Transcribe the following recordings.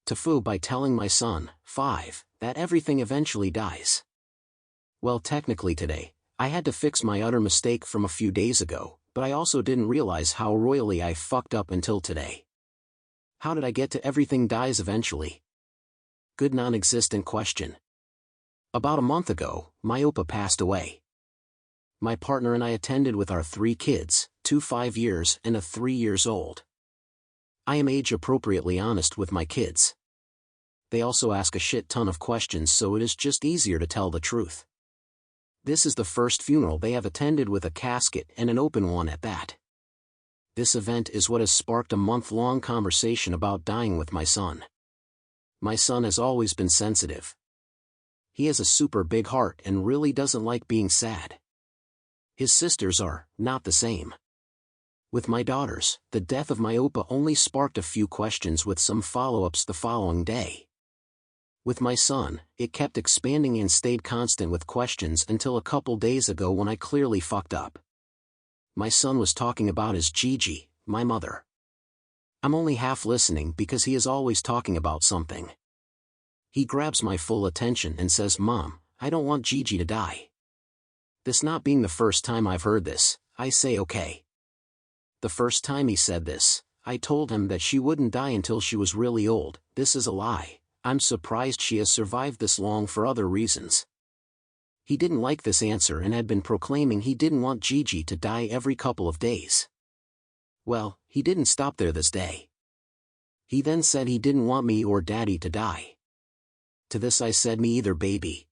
TIFU by telling my son, 5, that everything eventually dies. Well, technically today, I had to fix my utter mistake from a few days ago, but I also didn't realize how royally I fucked up until today. How did I get to everything dies eventually? Good non-existent question. About a month ago, my Opa passed away. My partner and I attended with our 3 kids, 2 5 years and a 3 years old. I am age-appropriately honest with my kids. They also ask a shit ton of questions, so it is just easier to tell the truth. This is the first funeral they have attended with a casket and an open one at that. This event is what has sparked a month-long conversation about dying with my son. My son has always been sensitive. He has a super big heart and really doesn't like being sad. His sisters are not the same. With my daughters, the death of my Opa only sparked a few questions with some follow-ups the following day. With my son, it kept expanding and stayed constant with questions until a couple days ago when I clearly fucked up. My son was talking about his Gigi, my mother. I'm only half listening because he is always talking about something. He grabs my full attention and says, "Mom, I don't want Gigi to die." This not being the first time I've heard this, I say okay. The first time he said this, I told him that she wouldn't die until she was really old. This is a lie. I'm surprised she has survived this long for other reasons. He didn't like this answer and had been proclaiming he didn't want Gigi to die every couple of days. Well, he didn't stop there this day. He then said he didn't want me or Daddy to die. To this I said, "Me either, baby.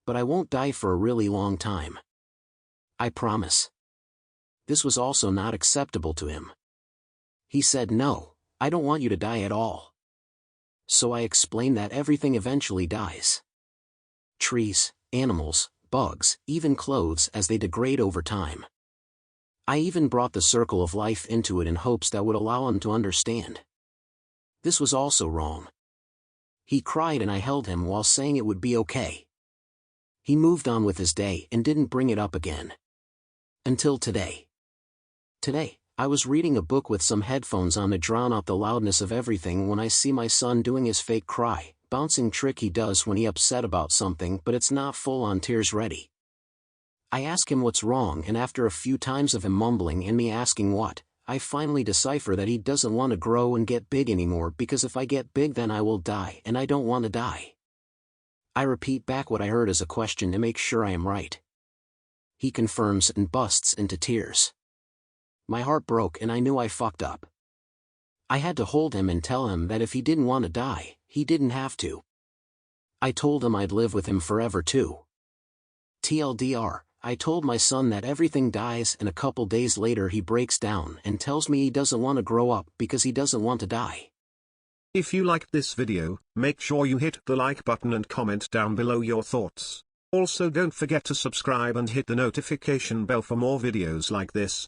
But I won't die for a really long time. I promise." This was also not acceptable to him. He said, "No, I don't want you to die at all." So I explained that everything eventually dies. Trees, animals, bugs, even clothes, as they degrade over time. I even brought the circle of life into it in hopes that would allow him to understand. This was also wrong. He cried and I held him while saying it would be okay. He moved on with his day and didn't bring it up again. Until today. Today, I was reading a book with some headphones on to drown out the loudness of everything when I see my son doing his fake cry, bouncing trick he does when he upset about something, but it's not full-on tears ready. I ask him what's wrong, and after a few times of him mumbling and me asking what, I finally decipher that he doesn't want to grow and get big anymore because if I get big then I will die and I don't want to die. I repeat back what I heard as a question to make sure I am right. He confirms and busts into tears. My heart broke and I knew I fucked up. I had to hold him and tell him that if he didn't want to die, he didn't have to. I told him I'd live with him forever too. TLDR, I told my son that everything dies and a couple days later he breaks down and tells me he doesn't want to grow up because he doesn't want to die. If you liked this video, make sure you hit the like button and comment down below your thoughts. Also don't forget to subscribe and hit the notification bell for more videos like this.